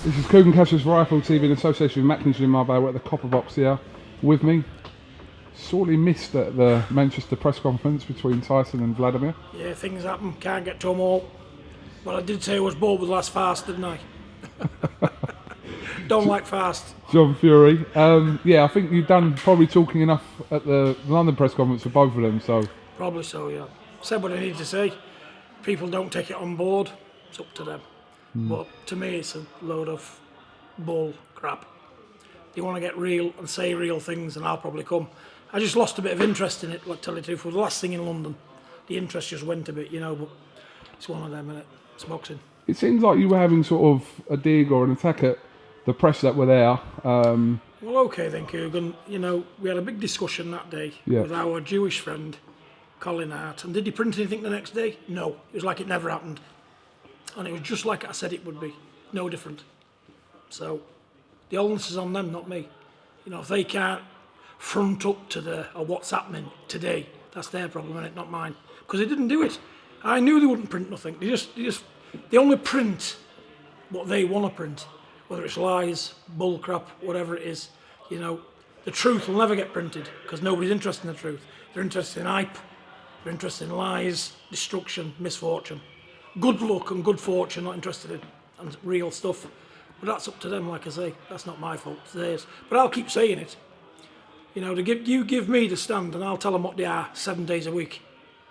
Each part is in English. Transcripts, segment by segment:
This is KUGAN CASSIUS Rifle TV in association with Mackinson in Marbella at the Copper Box here. With me, sorely missed at the Manchester press conference between Tyson and Wladimir. Yeah, things happen, can't get to them all. But I did say I was bored with last fast, didn't I? Don't like fast. John Fury. Yeah, I think you've done probably talking enough at the London press conference for both of them, so... Probably so, yeah. Said what I need to say. People don't take it on board, it's up to them. But to me, it's a load of bull crap. They want to get real and say real things, and I'll probably come. I just lost a bit of interest in it, like tell you the truth. For the last thing in London, the interest just went a bit, you know, but it's one of them, innit? It's boxing. It seems like you were having sort of a dig or an attack at the press that were there. Well, okay then, KUGAN. You know, we had a big discussion that day with our Jewish friend, Colin Hart. And did he print anything the next day? No. It was like it never happened. And it was just like I said it would be. No different. So, the onus is on them, not me. You know, if they can't front up to what's happening today, that's their problem, innit? Not mine. Because they didn't do it. I knew they wouldn't print nothing. They only print what they want to print. Whether it's lies, bull crap, whatever it is. You know, the truth will never get printed because nobody's interested in the truth. They're interested in hype. They're interested in lies, destruction, misfortune. Good luck and good fortune, not interested in, and real stuff. But that's up to them, like I say. That's not my fault, it's theirs. But I'll keep saying it. You know, you give me the stand and I'll tell them what they are 7 days a week.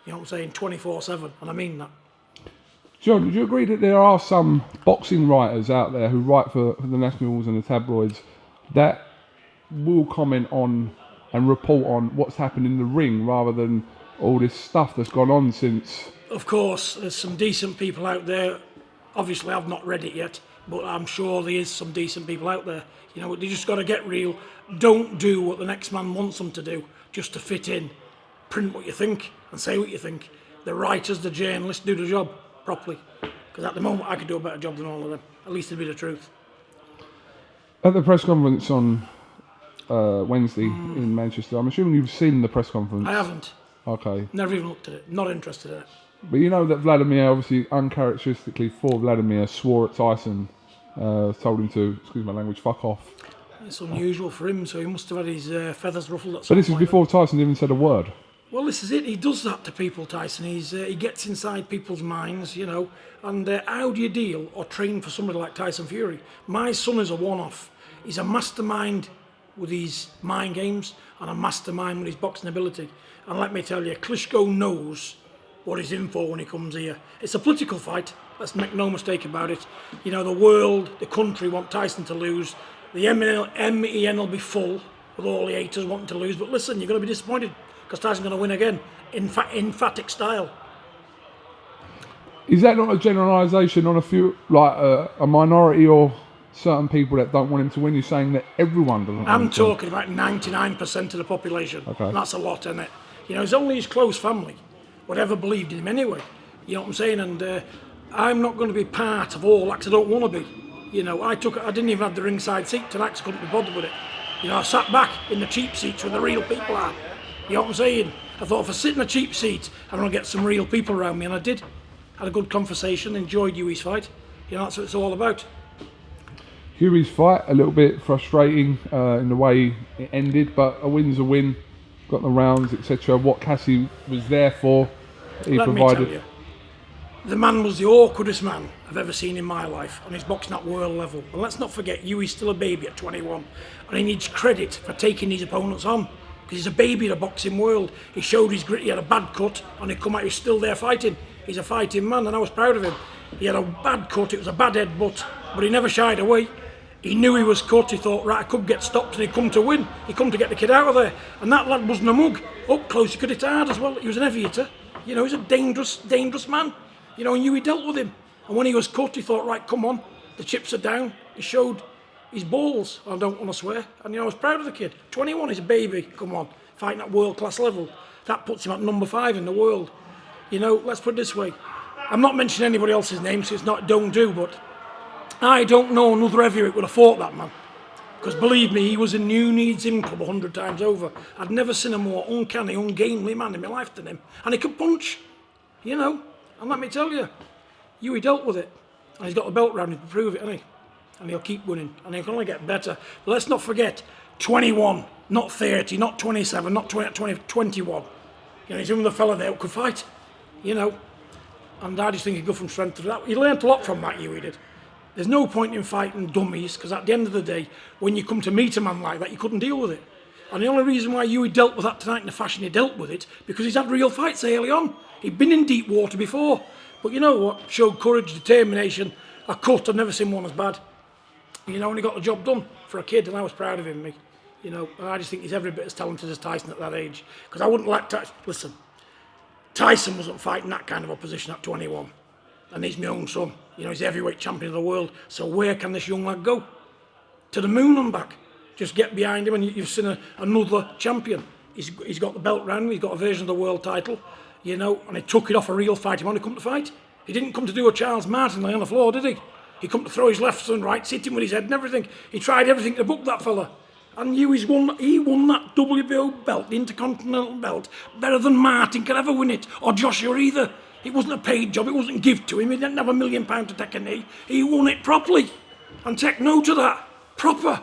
You know what I'm saying? 24/7, and I mean that. John, do you agree that there are some boxing writers out there who write for the nationals and the tabloids that will comment on and report on what's happened in the ring rather than all this stuff that's gone on since... Of course, there's some decent people out there. Obviously, I've not read it yet, but I'm sure there is some decent people out there. You know, they just got to get real. Don't do what the next man wants them to do just to fit in. Print what you think and say what you think. The writers, the journalists, do the job properly. Because at the moment, I could do a better job than all of them. At least it'd be the truth. At the press conference on Wednesday in Manchester, I'm assuming you've seen the press conference. I haven't. Okay. Never even looked at it. Not interested in it. But you know that Wladimir, obviously uncharacteristically for Wladimir, swore at Tyson, told him to, excuse my language, fuck off. It's unusual for him, so he must have had his feathers ruffled at some point. But this is before Tyson even said a word. Well, this is it. He does that to people, Tyson. He gets inside people's minds, you know. And how do you deal or train for somebody like Tyson Fury? My son is a one-off. He's a mastermind with his mind games and a mastermind with his boxing ability. And let me tell you, Klitschko knows what he's in for when he comes here. It's a political fight. Let's make no mistake about it. You know, the world, the country want Tyson to lose. The MEN will be full with all the haters wanting to lose. But listen, you're going to be disappointed because Tyson's going to win again in emphatic style. Is that not a generalisation on a few, like a minority or certain people that don't want him to win? You're saying that everyone doesn't want him I'm to win? talking about 99% of the population. Okay. And that's a lot, isn't it? You know, it's only his close family would ever believed in him anyway. You know what I'm saying? And I'm not going to be part of all that because I don't want to be. You know, I didn't even have the ringside seat tonight because I couldn't be bothered with it. You know, I sat back in the cheap seats where the real people are. You know what I'm saying? I thought if I sit in a cheap seat, I'm going to get some real people around me, and I did. Had a good conversation, enjoyed Huey's fight. You know, that's what it's all about. Huey's fight, a little bit frustrating in the way it ended, but a win's a win. Got the rounds, etc. What Cassie was there for, he provided. Me tell you, the man was the awkwardest man I've ever seen in my life, and he's boxing at world level. And let's not forget, Huey's still a baby at 21, and he needs credit for taking his opponents on, because he's a baby in the boxing world. He showed his grit, he had a bad cut, and he come out, he's still there fighting. He's a fighting man, and I was proud of him. He had a bad cut, it was a bad headbutt, but he never shied away. He knew he was cut, he thought, right, I could get stopped, and he'd come to win. He come to get the kid out of there. And that lad wasn't a mug. Up close, he could hit hard as well. He was an heavy hitter. You know, he's a dangerous man. You know, and Huey dealt with him. And when he was cut, he thought, right, come on, the chips are down. He showed his balls, I don't want to swear. And, you know, I was proud of the kid. 21, he's a baby, come on, fighting at world-class level. That puts him at number 5 in the world. You know, let's put it this way. I'm not mentioning anybody else's name, so it's not don't do, but I don't know another heavyweight would have fought that man. Because believe me, he was in New Needs Him Club 100 times over. I'd never seen a more uncanny, ungainly man in my life than him. And he could punch, you know. And let me tell you, Huey dealt with it. And he's got a belt round him to prove it, hasn't he? and he'll keep winning, and he'll only get better. But let's not forget, 21, not 30, not 27, not 20, 21. You know, he's even the fella there who could fight, you know. And I just think he'd go from strength to that. He learned a lot from that, he did. There's no point in fighting dummies, because at the end of the day, when you come to meet a man like that, you couldn't deal with it. And the only reason why Hughie dealt with that tonight in the fashion he dealt with it, because he's had real fights early on. He'd been in deep water before. But you know what? Showed courage, determination, a cut. I've never seen one as bad. You know, and he got the job done for a kid, and I was proud of him, me. You know, and I just think he's every bit as talented as Tyson at that age. Because I wouldn't let Tyson... Listen, Tyson wasn't fighting that kind of opposition at 21. And he's my own son. You know, he's the heavyweight champion of the world. So where can this young lad go? To the moon and back. Just get behind him and you've seen another champion. He's got the belt round him, he's got a version of the world title, you know, and he took it off a real fight. He wanted to come to fight. He didn't come to do a Charles Martin lay on the floor, did he? He come to throw his lefts and rights, hit him with his head and everything. He tried everything to book that fella. And he won that WBO belt, the Intercontinental belt, better than Martin could ever win it, or Joshua either. It wasn't a paid job, it wasn't given to him, he didn't have £1 million to take a knee. He won it properly. And take note of that. Proper.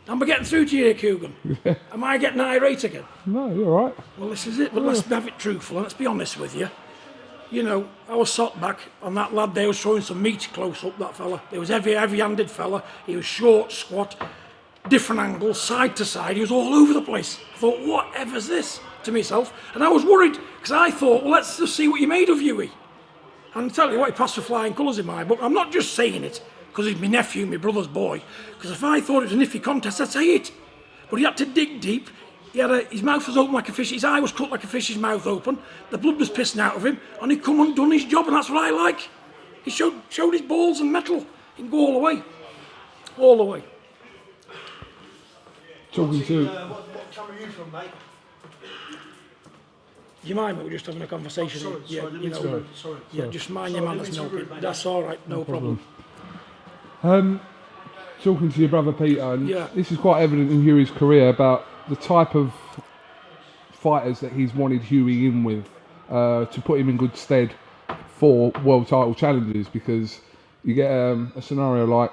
Am I getting through to you here, KUGAN? Am I getting irate again? No, you're all right. Well, this is it, but let's have it truthful and let's be honest with you. You know, I was sat back and that lad there was showing some meat close up, that fella. He was heavy-handed fella, he was short, squat, different angles, side to side, he was all over the place. I thought, whatever's this? To myself. And I was worried, because I thought, well, let's just see what you made of Hughie. And I tell you what, he passed with flying colours in my book. I'm not just saying it, because he's my nephew, my brother's boy. Because if I thought it was an iffy contest, I'd say it. But he had to dig deep. His mouth was open like a fish. His eye was cut like a fish's mouth open. The blood was pissing out of him. And he come and done his job, and that's what I like. He showed his balls and metal. He can go all the way. All the way. Talking to... What time are you from, mate? Do you mind, mate? We're just having a conversation. Sorry, sorry. Yeah, just mind your manners, no. That's all right, no problem. Talking to your brother Peter, and Yeah. this is quite evident in Hughie's career about the type of fighters that he's wanted Hughie in with to put him in good stead for world title challenges, because you get a scenario like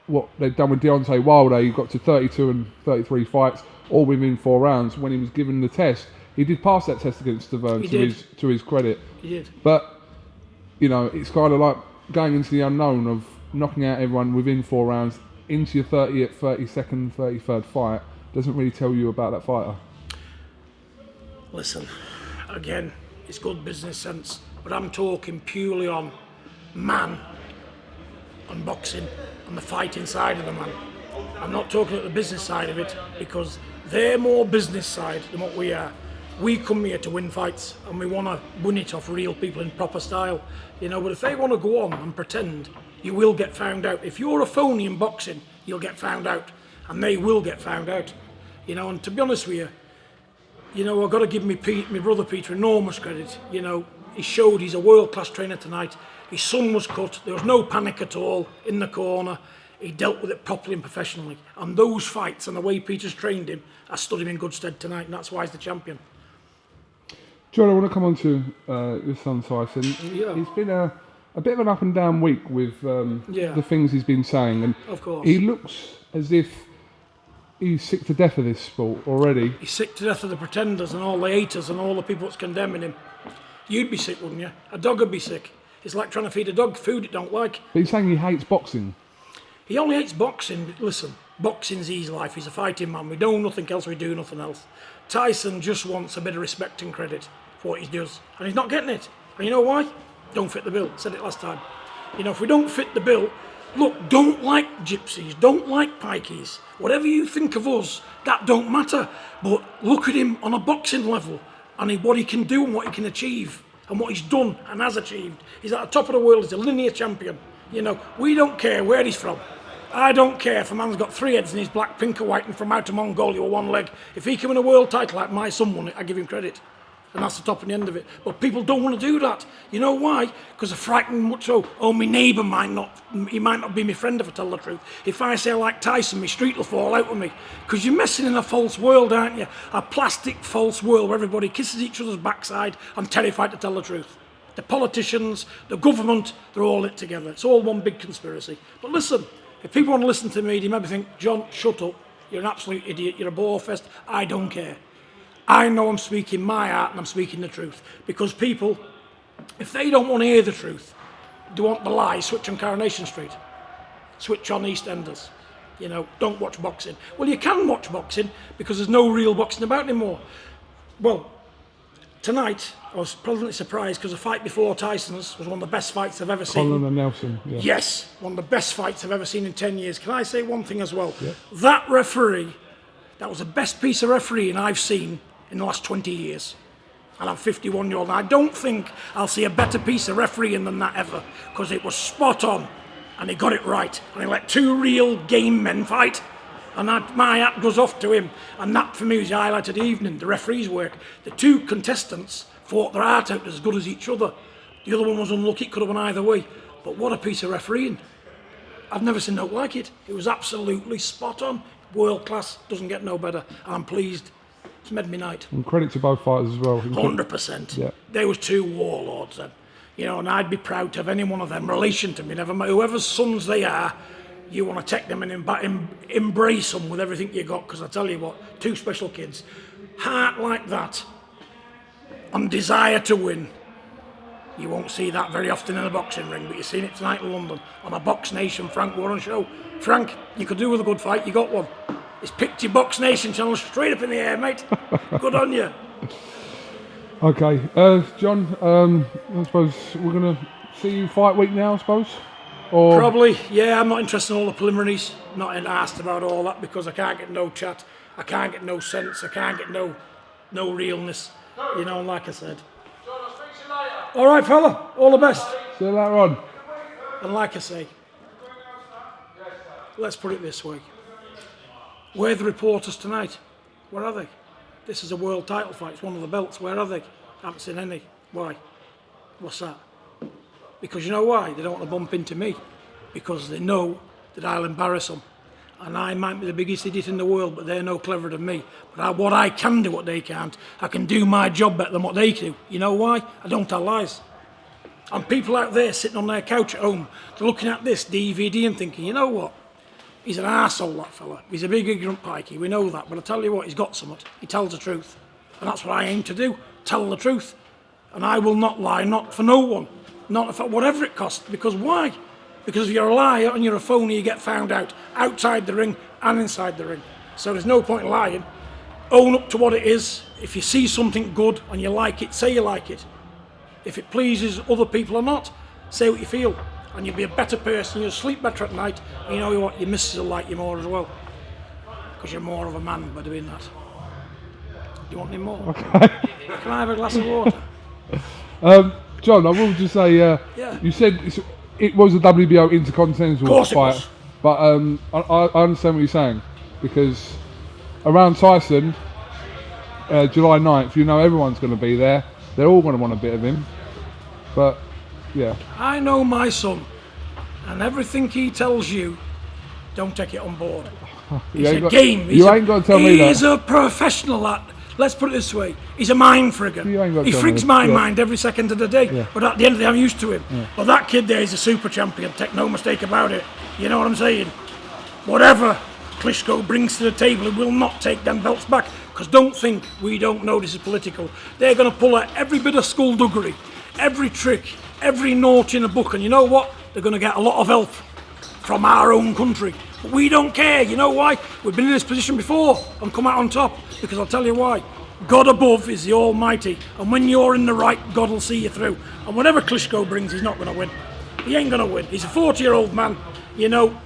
what they've done with Deontay Wilder. He got to 32 and 33 fights, all within 4 rounds. When he was given the test, he did pass that test against Stavern, to his credit. He did. But, you know, it's kind of like going into the unknown of knocking out everyone within 4 rounds into your 30th, 32nd, 33rd fight. Doesn't really tell you about that fighter. Listen, again, it's good business sense, but I'm talking purely on man and boxing and the fighting side of the man. I'm not talking about the business side of it, because they're more business side than what we are. We come here to win fights, and we want to win it off real people in proper style, you know. But if they want to go on and pretend, you will get found out. If you're a phony in boxing, you'll get found out, and they will get found out, you know. And to be honest with you, you know, I've got to give my brother Peter enormous credit. You know, he showed he's a world-class trainer tonight. His son was cut. There was no panic at all in the corner. He dealt with it properly and professionally. And those fights and the way Peter's trained him, I stood him in good stead tonight, and that's why he's the champion. John, I want to come on to your son Tyson. Yeah. He's been a bit of an up and down week with the things he's been saying, and Of course. he looks as if he's sick to death of this sport already. He's sick to death of the pretenders and all the haters and all the people that's condemning him. You'd be sick, wouldn't you? A dog would be sick. It's like trying to feed a dog food it don't like. But he's saying he hates boxing. He only hates boxing. Listen, boxing's his life. He's a fighting man. We do nothing else, we do nothing else. Tyson just wants a bit of respect and credit for what he does, and he's not getting it. And you know why? Don't fit the bill. Said it last time. You know, if we don't fit the bill, look, don't like gypsies, don't like pikeys. Whatever you think of us, that don't matter. But look at him on a boxing level, and what he can do and what he can achieve, and what he's done and has achieved. He's at the top of the world. He's a linear champion. You know, we don't care where he's from. I don't care if a man's got 3 heads and he's black, pink or white and from out of Mongolia with 1 leg. If he can win a world title like my son won it, I give him credit. And that's the top and the end of it. But people don't want to do that. You know why? Because they're frightened much so. Oh, my neighbour might not be my friend if I tell the truth. If I say I like Tyson, my street will fall out with me. Because you're messing in a false world, aren't you? A plastic false world where everybody kisses each other's backside and terrified to tell the truth. The politicians, the government, they're all in it together. It's all one big conspiracy. But listen, If people want to listen to me, they maybe think, John, shut up. You're an absolute idiot. You're a bore-fest. I don't care. I know I'm speaking my heart and I'm speaking the truth. Because people, if they don't want to hear the truth, they want the lie, switch on Coronation Street. Switch on EastEnders. You know, don't watch boxing. Well, you can watch boxing because there's no real boxing about anymore. Well, tonight I was pleasantly surprised because the fight before Tyson's was one of the best fights I've ever seen. Colin and Nelson. Yeah. Yes, one of the best fights I've ever seen in 10 years. Can I say one thing as well? Yeah. That referee, that was the best piece of refereeing I've seen in the last 20 years. And I'm 51-year-old, and I don't think I'll see a better piece of refereeing than that ever, because it was spot on, and he got it right, and he let two real game men fight, and my hat goes off to him, and that for me was the highlight of the evening, the referee's work. The two contestants fought their heart out as good as each other. The other one was unlucky, it could have gone either way, but what a piece of refereeing. I've never seen nothing like it. It was absolutely spot on, world class, doesn't get no better, and I'm pleased. It's made me night. And credit to both fighters as well. 100%. Yeah. They was two warlords then. You know, and I'd be proud to have any one of them relation to me. Never mind whoever's sons they are, you want to take them and embrace them with everything you got. Because I tell you what, two special kids, heart like that, and desire to win. You won't see that very often in a boxing ring, but you've seen it tonight in London on a BoxNation Frank Warren show. Frank, you could do with a good fight. You got one. It's picked your BoxNation channel straight up in the air, mate. Good on you. Okay, John, I suppose we're going to see you fight week now, I suppose? Or Probably, yeah. I'm not interested in all the preliminaries. Not asked about all that because I can't get no chat. I can't get no sense. I can't get no realness. You know, like I said. All right, fella. All the best. See you later on. And like I say, let's put it this way. Where are the reporters tonight? Where are they? This is a world title fight. It's one of the belts. Where are they? I haven't seen any. Why? What's that? Because you know why? They don't want to bump into me. Because they know that I'll embarrass them. And I might be the biggest idiot in the world, but they're no cleverer than me. But what I can do, what they can't, I can do my job better than what they do. You know why? I don't tell lies. And people out there sitting on their couch at home, they're looking at this DVD and thinking, you know what? He's an arsehole, that fella. He's a big ignorant pikey, we know that. But I tell you what, he's got something. He tells the truth. And that's what I aim to do, tell the truth. And I will not lie, not for no one. Not for whatever it costs. Because why? Because if you're a liar and you're a phony, you get found out. Outside the ring and inside the ring. So there's no point in lying. Own up to what it is. If you see something good and you like it, say you like it. If it pleases other people or not, say what you feel. And you'll be a better person, you'll sleep better at night, and you know what, your missus will like you more as well. Because you're more of a man by doing that. Do you want any more? Okay. Can I have a glass of water? John, I will just say, Yeah. you said it was a WBO Intercontinental Of course it fight. was. But I understand what you're saying. Because around Tyson, July 9th, you know everyone's going to be there. They're all going to want a bit of him. But, yeah. I know my son, and everything he tells you, don't take it on board. He's a game. You ain't got to tell me that. He's a professional at, let's put it this way, he's a mind frigger. You ain't got to He tell frigs me. my Yeah. mind every second of the day, Yeah. but at the end of the day, I'm used to him. Yeah. But that kid there is a super champion, take no mistake about it. You know what I'm saying? Whatever Klitschko brings to the table, he will not take them belts back. Because don't think we don't know this is political. They're going to pull out every bit of skullduggery, every trick, every note in a book, and you know what? They're going to get a lot of help from our own country. But we don't care. You know why? We've been in this position before and come out on top. Because I'll tell you why. God above is the Almighty, and when you're in the right, God will see you through. And whatever Klitschko brings, he's not going to win. He ain't going to win. He's a 40-year-old man. You know,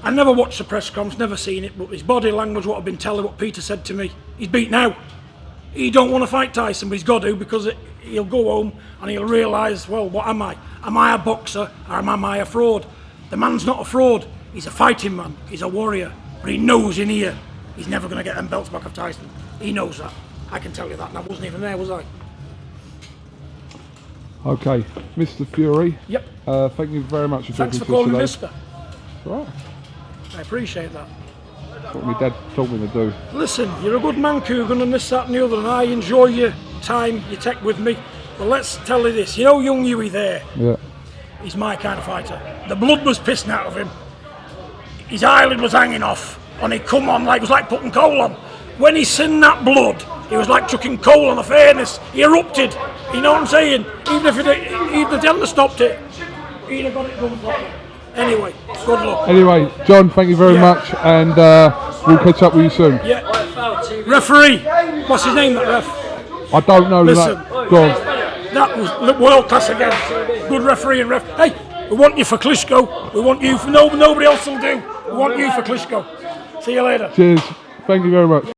I never watched the press conference, never seen it, but his body language, what I've been telling, what Peter said to me, he's beat now. He don't want to fight Tyson, but he's got to, because he'll go home and he'll realise, well, what am I? Am I a boxer or am I a fraud? The man's not a fraud. He's a fighting man. He's a warrior. But he knows in here he's never going to get them belts back of Tyson. He knows that. I can tell you that. And I wasn't even there, was I? Okay, Mr. Fury. Yep. Thank you very much for Thanks talking for calling to me us today. mister. Right. I appreciate that. That's what my dad told me to do. Listen, you're a good man, KUGAN, and this, that and the other, and I enjoy your time, your tech with me. But let's tell you this, you know young Huey there? Yeah. He's my kind of fighter. The blood was pissing out of him. his eyelid was hanging off, and he come on like it was like putting coal on. When he seen that blood, it was like chucking coal on the furnace. He erupted. You know what I'm saying? Even if they hadn't stopped it, he'd have got it done properly. Anyway, good luck. Anyway, John, thank you very much, and we'll catch up with you soon. Yeah. Referee, what's his name, that ref? I don't know. Listen, Go on. that was world class again. Good referee and ref. Hey, we want you for Klitschko. We want you for nobody else will do. We want you for Klitschko. See you later. Cheers. Thank you very much.